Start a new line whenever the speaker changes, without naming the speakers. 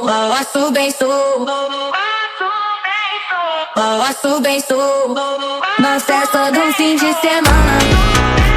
Balanço bem sul, balanço bem sul, na festa do fim de semana.